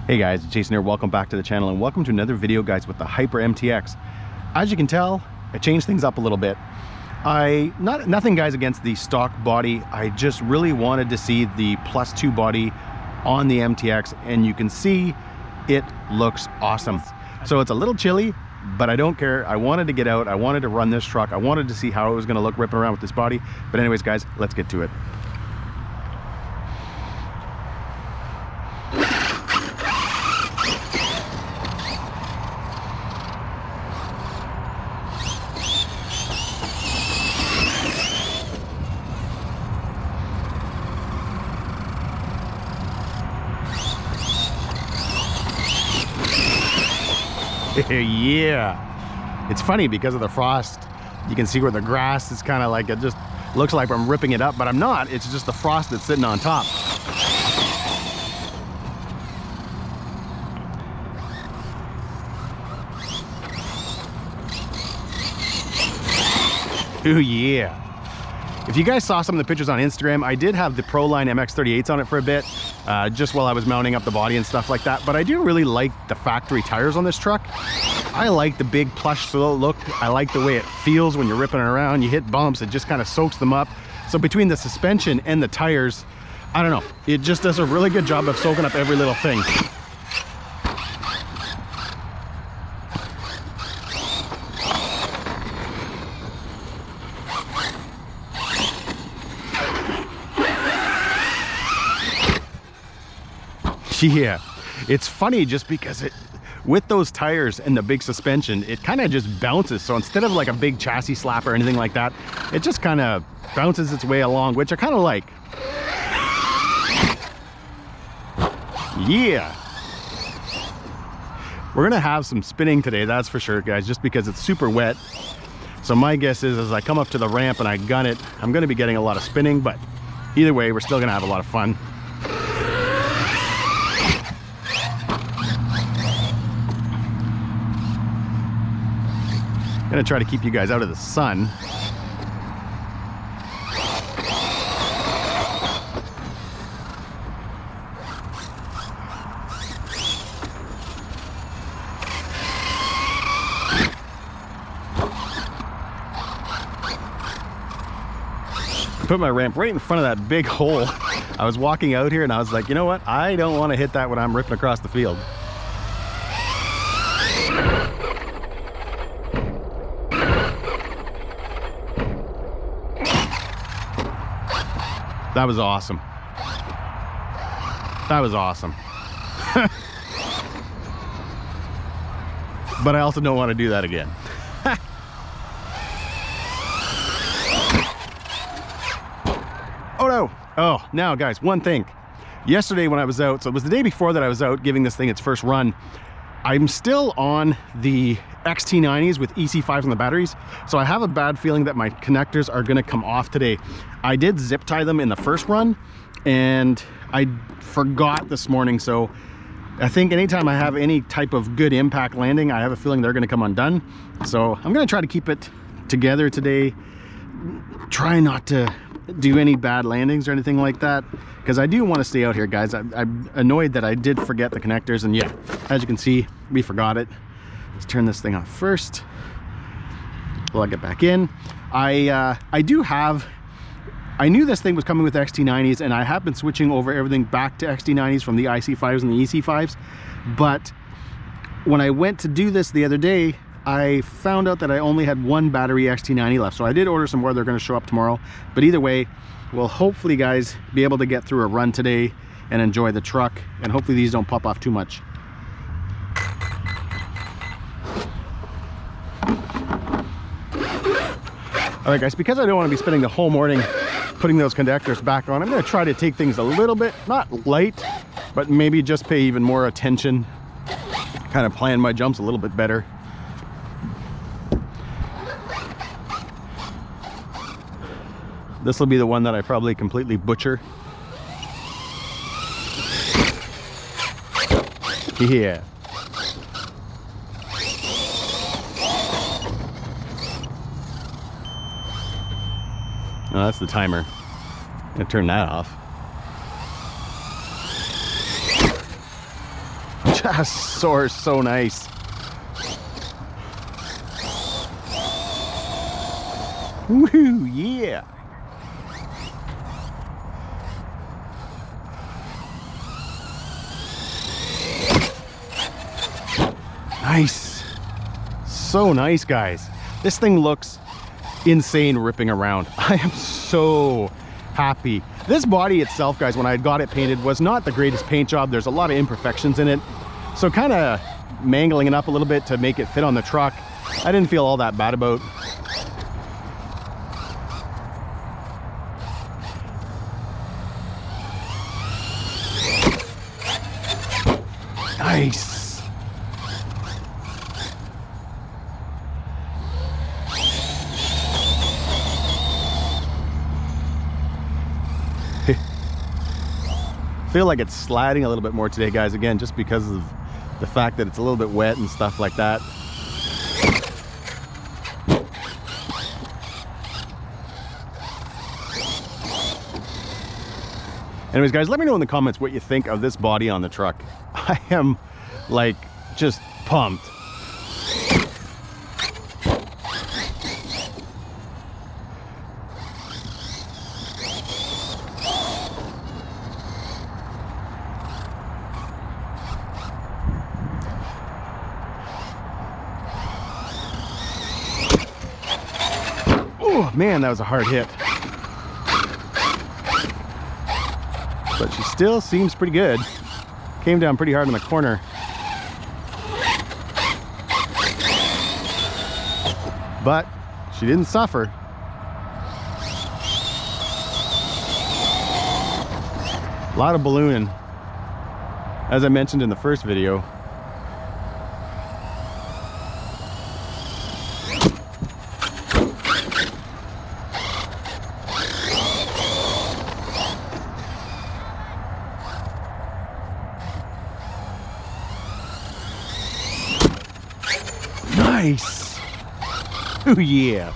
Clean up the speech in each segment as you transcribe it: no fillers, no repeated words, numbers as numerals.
Hey guys, it's Jason here. Welcome back to the channel and welcome to another video, guys, with the Hyper MTX. As you can tell, I changed things up a little bit. Nothing guys against the stock body. I just really wanted to see the +2 body on the MTX, and you can see it looks awesome. So it's a little chilly, but I don't care. I wanted to get out. I wanted to run this truck. I wanted to see how it was going to look ripping around with this body. But anyways, guys, let's get to it. Yeah, it's funny because of the frost. You can see where the grass is kind of like, it just looks like I'm ripping it up, but I'm not. It's just the frost that's sitting on top. Ooh, yeah. If you guys saw some of the pictures on Instagram, I did have the Proline MX-38s on it for a bit, just while I was mounting up the body and stuff like that. But I do really like the factory tires on this truck. I like the big plush look. I like the way it feels when you're ripping it around. You hit bumps, it just kind of soaks them up. So between the suspension and the tires, I don't know, it just does a really good job of soaking up every little thing. Yeah, it's funny just because with those tires and the big suspension, it kind of just bounces. So instead of like a big chassis slap or anything like that, it just kind of bounces its way along, which I kind of like. Yeah. We're gonna have some spinning today, that's for sure, guys, just because it's super wet. So my guess is as I come up to the ramp and I gun it, I'm gonna be getting a lot of spinning, but either way, we're still gonna have a lot of fun. Gonna try to keep you guys out of the sun. Put my ramp right in front of that big hole. I was walking out here and I was like, you know what? I don't want to hit that when I'm ripping across the field. That was awesome. That was awesome. But I also don't want to do that again. Oh no. Oh, now guys, one thing. Yesterday when I was out, so it was the day before that I was out giving this thing its first run, I'm still on the XT90s with EC5s on the batteries, so I have a bad feeling that my connectors are going to come off today. I did zip tie them in the first run and I forgot this morning, so I think anytime I have any type of good impact landing, I have a feeling they're going to come undone. So I'm going to try to keep it together today, try not to do any bad landings or anything like that, because I do want to stay out here, guys. I'm annoyed that I did forget the connectors, and yeah, as you can see, we forgot it. Let's turn this thing off first. Plug it back in. I knew this thing was coming with XT90s, and I have been switching over everything back to XT90s from the IC5s and the EC5s. But when I went to do this the other day, I found out that I only had one battery XT90 left. So I did order some more. They're going to show up tomorrow. But either way, we'll hopefully, guys, be able to get through a run today and enjoy the truck. And hopefully these don't pop off too much. All right, guys, because I don't want to be spending the whole morning putting those connectors back on, I'm going to try to take things a little bit, not light, but maybe just pay even more attention, kind of plan my jumps a little bit better. This will be the one that I probably completely butcher. Yeah. Oh, that's the timer. I'm gonna turn that off. just soars so nice. Woo, yeah. Nice. So nice, guys. This thing looks insane ripping around. I am so happy. This body itself, guys, when I got it painted, was not the greatest paint job. There's a lot of imperfections in it. So kind of mangling it up a little bit to make it fit on the truck, I didn't feel all that bad about. Nice. Feel like it's sliding a little bit more today, guys, again, just because of the fact that it's a little bit wet and stuff like that. Anyways, guys, let me know in the comments what you think of this body on the truck. I am like just pumped. Oh man, that was a hard hit. But she still seems pretty good. Came down pretty hard in the corner. But she didn't suffer. A lot of ballooning, as I mentioned in the first video. Nice. Oh yeah.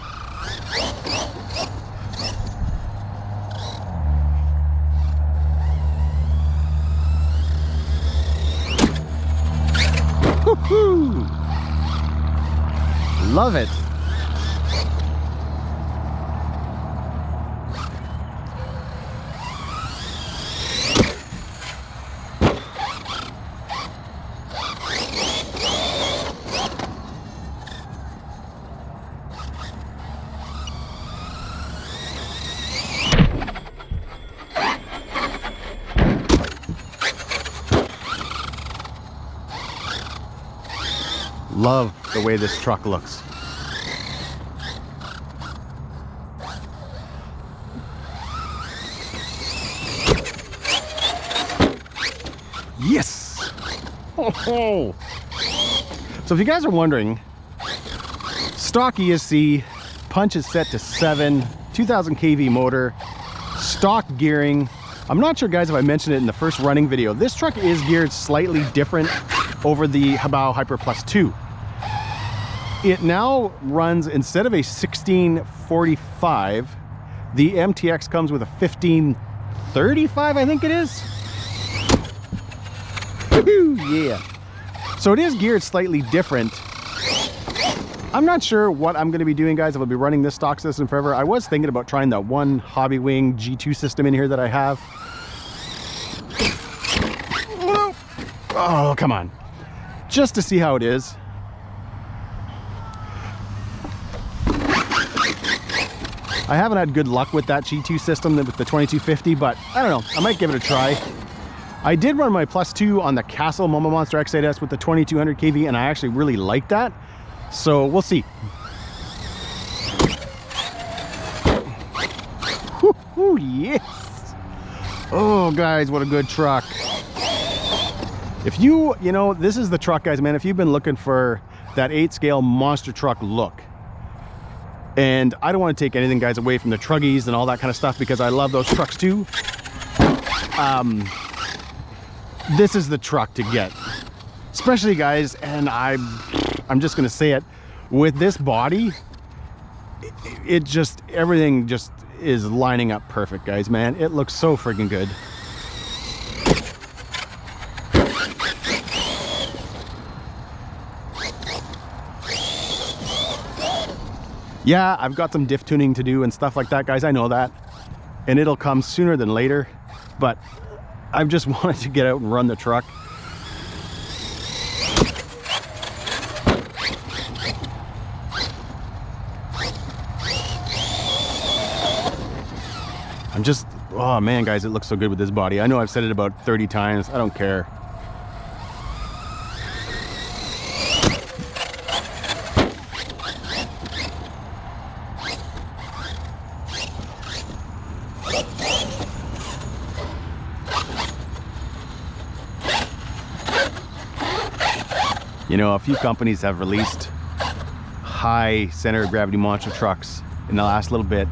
Woohoo! Love it. Love the way this truck looks. Yes! Oh. So if you guys are wondering, stock ESC, punch is set to 7, 2000 kV motor, stock gearing. I'm not sure, guys, if I mentioned it in the first running video. This truck is geared slightly different over the Habau Hyper Plus 2. It now runs, instead of a 1645, the MTX comes with a 1535, I think it is. Yeah. So it is geared slightly different. I'm not sure what I'm going to be doing, guys, if I'll be running this stock system forever. I was thinking about trying that one Hobby Wing G2 system in here that I have. Oh, come on. Just to see how it is. I haven't had good luck with that G2 system with the 2250, but I don't know. I might give it a try. I did run my Plus 2 on the Castle Momo Monster X8S with the 2200 kV, and I actually really like that. So we'll see. Woo-hoo, yes. Oh, guys, what a good truck. If you know, this is the truck, guys, man. If you've been looking for that 8-scale monster truck look, and I don't want to take anything, guys, away from the Truggies and all that kind of stuff, because I love those trucks too. This is the truck to get, especially, guys, and I'm just gonna say it, with this body, it just, everything just is lining up perfect, guys, man. It looks so freaking good. Yeah, I've got some diff tuning to do and stuff like that, guys. I know that. And it'll come sooner than later. But I've just wanted to get out and run the truck. I'm just, oh man, guys, it looks so good with this body. I know I've said it about 30 times. I don't care. You know, a few companies have released high center of gravity monster trucks in the last little bit,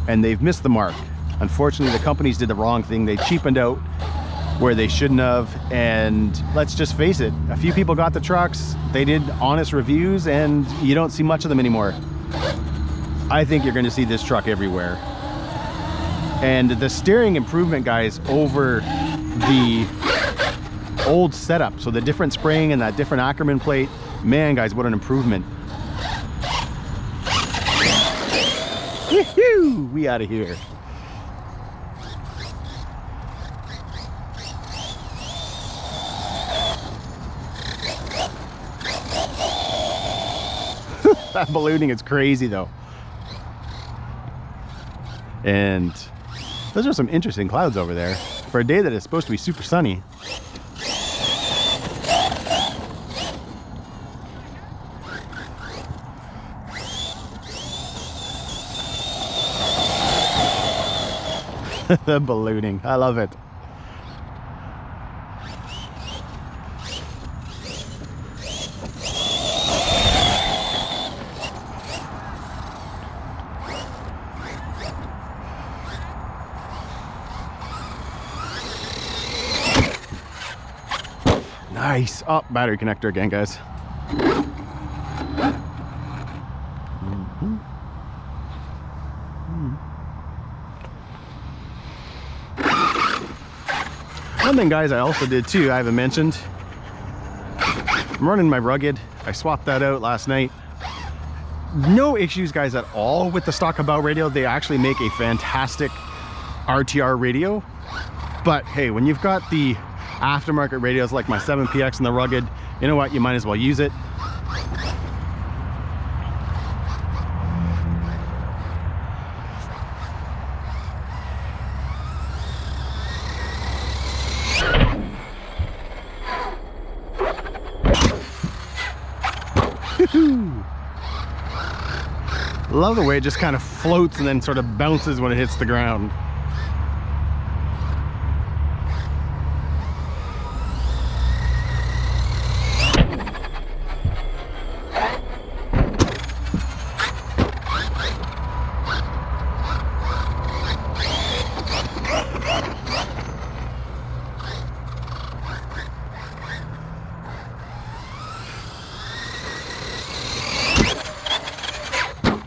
and they've missed the mark. Unfortunately, the companies did the wrong thing. They cheapened out where they shouldn't have, and let's just face it, a few people got the trucks, they did honest reviews, and you don't see much of them anymore. I think you're going to see this truck everywhere. And the steering improvement, guys, over the old setup, so the different spring and that different Ackerman plate, man, guys, what an improvement. Woohoo! We out of here. That ballooning is crazy though. And those are some interesting clouds over there for a day that is supposed to be super sunny. The ballooning, I love it. Nice. Oh, battery connector again, guys. One thing, guys, I also did too, I haven't mentioned, I'm running my rugged. I swapped that out last night. No issues, guys, at all with the stock Habau radio. They actually make a fantastic RTR radio. But hey, when you've got the aftermarket radios like my 7PX and the rugged, you know what, you might as well use it. Love the way it just kind of floats and then sort of bounces when it hits the ground.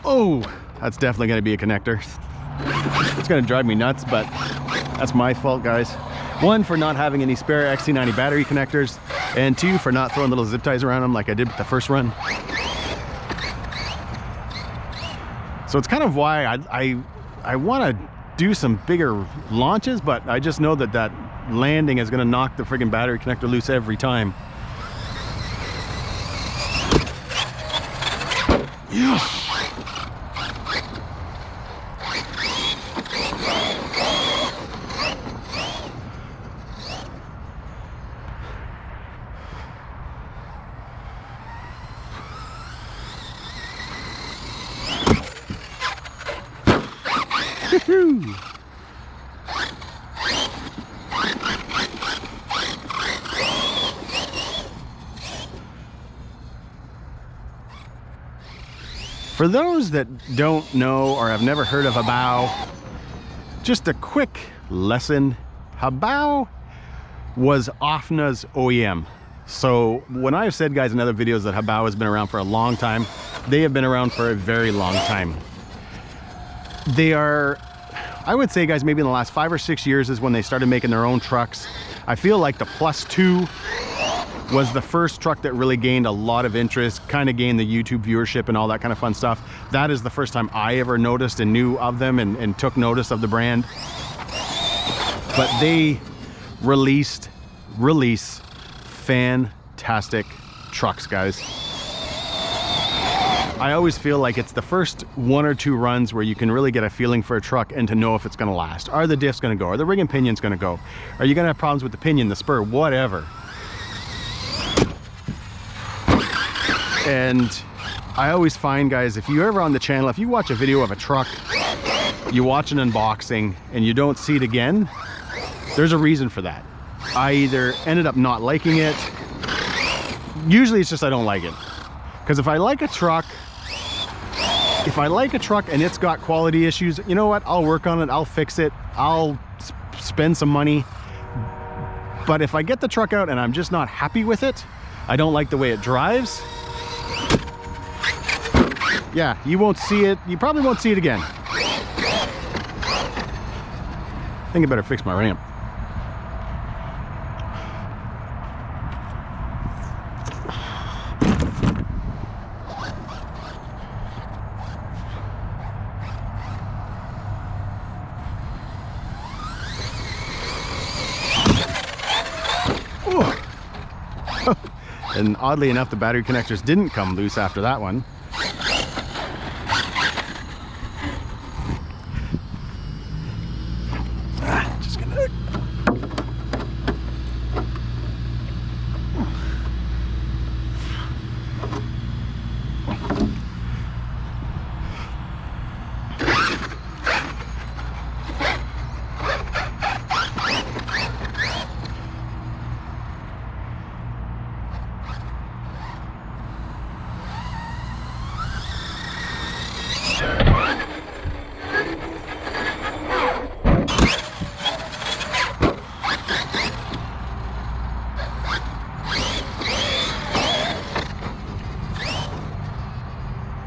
Oh, that's definitely going to be a connector. It's going to drive me nuts, but that's my fault, guys. One, for not having any spare XC90 battery connectors, and two, for not throwing little zip ties around them like I did with the first run. So it's kind of why I want to do some bigger launches, but I just know that that landing is going to knock the friggin' battery connector loose every time. Yeah. For those that don't know or have never heard of Habau, just a quick lesson. Habau was OFNA's OEM. So when I've said, guys, in other videos that Habau has been around for a long time, they have been around for a very long time. They are, I would say, guys, maybe in the last 5 or 6 years is when they started making their own trucks. I feel like the Plus 2 was the first truck that really gained a lot of interest, kind of gained the YouTube viewership and all that kind of fun stuff. That is the first time I ever noticed and knew of them and took notice of the brand. But they release fantastic trucks, guys. I always feel like it's the first 1 or 2 runs where you can really get a feeling for a truck and to know if it's going to last. Are the diffs going to go? Are the ring and pinions going to go? Are you going to have problems with the pinion, the spur, whatever? And I always find, guys, if you're ever on the channel, if you watch a video of a truck, you watch an unboxing and you don't see it again, there's a reason for that. I either ended up not liking it. Usually it's just I don't like it. Because if I like a truck and it's got quality issues, you know what? I'll work on it. I'll fix it. I'll spend some money. But if I get the truck out and I'm just not happy with it, I don't like the way it drives, yeah, you won't see it. You probably won't see it again. I think I better fix my ramp. And oddly enough, the battery connectors didn't come loose after that one. Just gonna...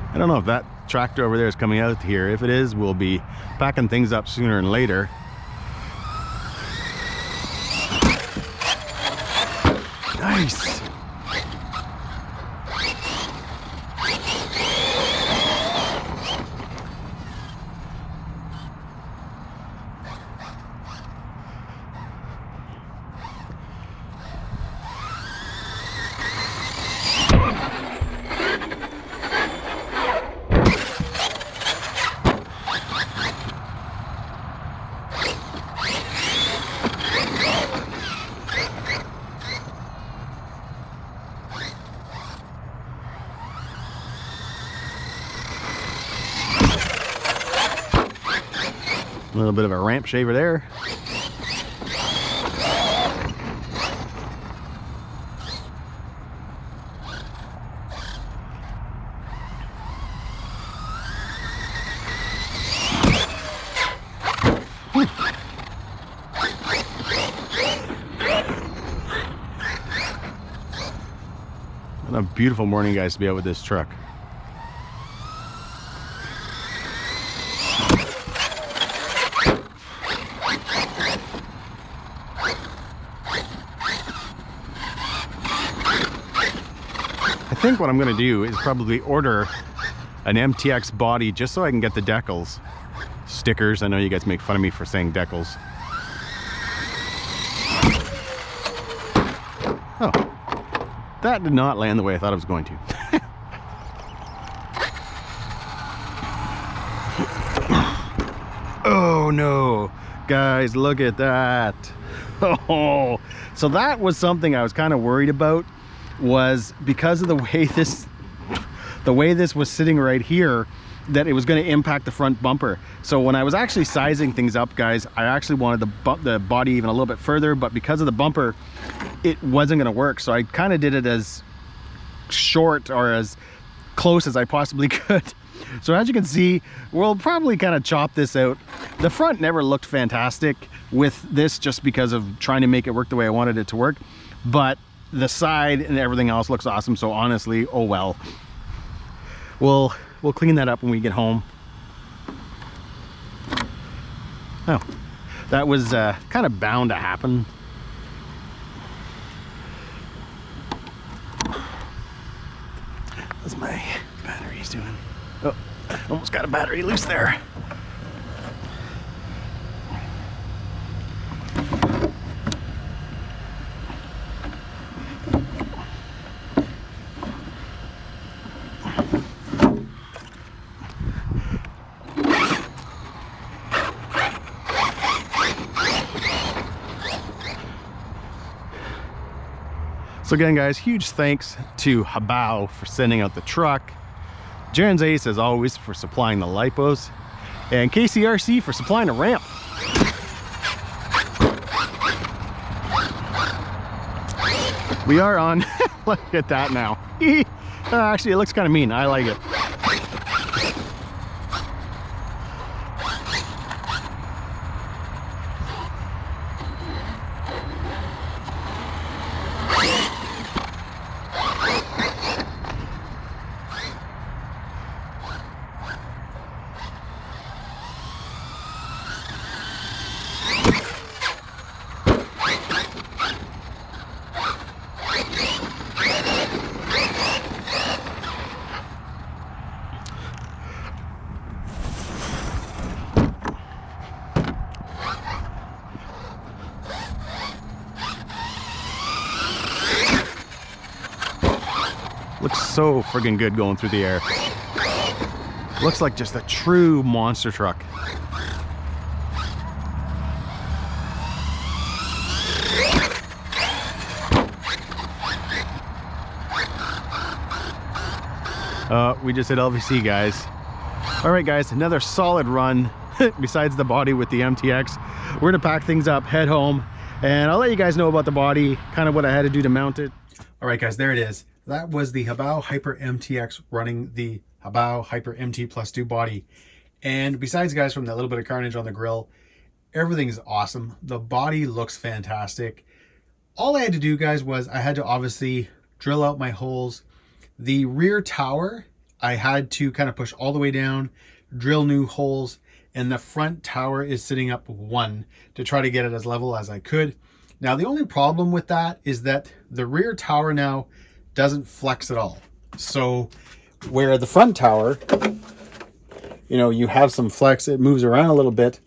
I don't know if that tractor over there is coming out here. If it is, we'll be packing things up sooner than later. Nice. A little bit of a ramp shaver there. What a beautiful morning, guys, to be out with this truck. I think what I'm going to do is probably order an MTX body just so I can get the decals. Stickers. I know you guys make fun of me for saying decals. Oh, that did not land the way I thought it was going to. Oh no, guys, look at that. Oh, so that was something I was kind of worried about, was because of the way this was sitting right here, that it was going to impact the front bumper. So when I was actually sizing things up, guys, I actually wanted the body even a little bit further, but because of the bumper, it wasn't going to work. So I kind of did it as short or as close as I possibly could. So as you can see, we'll probably kind of chop this out. The front never looked fantastic with this just because of trying to make it work the way I wanted it to work, but the side and everything else looks awesome. So honestly, oh well, we'll clean that up when we get home. Oh, that was kind of bound to happen. How's my batteries doing? Oh, almost got a battery loose there. So again, guys, huge thanks to Habau for sending out the truck, Jaren's Ace, as always, for supplying the lipos, and KCRC for supplying a ramp. We are on, look at that now. Actually, it looks kind of mean. I like it. Looks so friggin' good going through the air. Looks like just a true monster truck. We just hit LVC, guys. All right, guys, another solid run besides the body with the MTX. We're gonna pack things up, head home, and I'll let you guys know about the body, kind of what I had to do to mount it. All right, guys, there it is. That was the Habau Hyper MTX running the Habau Hyper MT Plus 2 body. And besides, guys, from that little bit of carnage on the grill, everything's awesome. The body looks fantastic. All I had to do, guys, was I had to obviously drill out my holes. The rear tower, I had to kind of push all the way down, drill new holes, and the front tower is sitting up one to try to get it as level as I could. Now, the only problem with that is that the rear tower now doesn't flex at all. So where the front tower, you know, you have some flex, it moves around a little bit.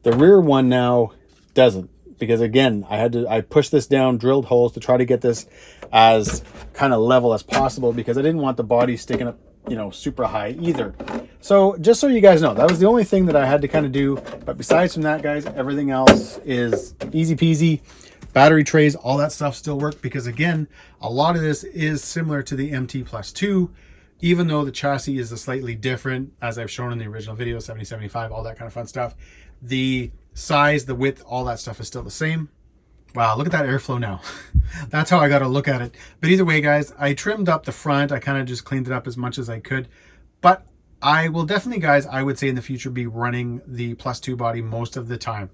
The rear one now doesn't, because again, I pushed this down, drilled holes to try to get this as kind of level as possible, because I didn't want the body sticking up, you know, super high either. So just so you guys know, that was the only thing that I had to kind of do. But besides from that, guys, everything else is easy peasy. Battery trays, all that stuff still work, because again, a lot of this is similar to the MT Plus 2, even though the chassis is a slightly different, as I've shown in the original video, 7075, all that kind of fun stuff. The size, the width, all that stuff is still the same. Wow, look at that airflow now. That's how I got to look at it. But either way, guys, I trimmed up the front. I kind of just cleaned it up as much as I could. But I will definitely, guys, I would say in the future, be running the Plus 2 body most of the time.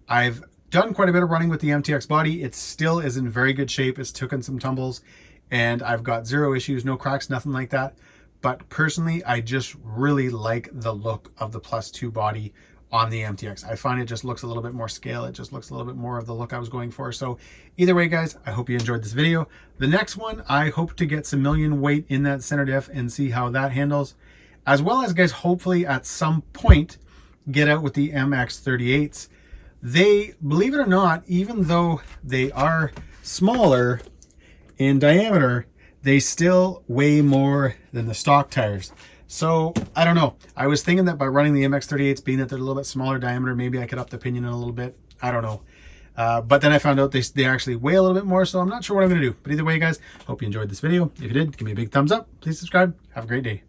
I've done quite a bit of running with the MTX body. It still is in very good shape. It's taken some tumbles, and I've got zero issues, no cracks, nothing like that. But personally, I just really like the look of the Plus 2 body on the MTX. I find it just looks a little bit more scale. It just looks a little bit more of the look I was going for. So either way, guys, I hope you enjoyed this video. The next one, I hope to get some million weight in that center diff and see how that handles, as well as, guys, hopefully at some point get out with the MX38s. They, believe it or not, even though they are smaller in diameter, they still weigh more than the stock tires. So I don't know. I was thinking that by running the MX38s, being that they're a little bit smaller diameter, maybe I could up the pinion in a little bit. I don't know. But then I found out they actually weigh a little bit more, so I'm not sure what I'm going to do. But either way, guys, hope you enjoyed this video. If you did, give me a big thumbs up. Please subscribe. Have a great day.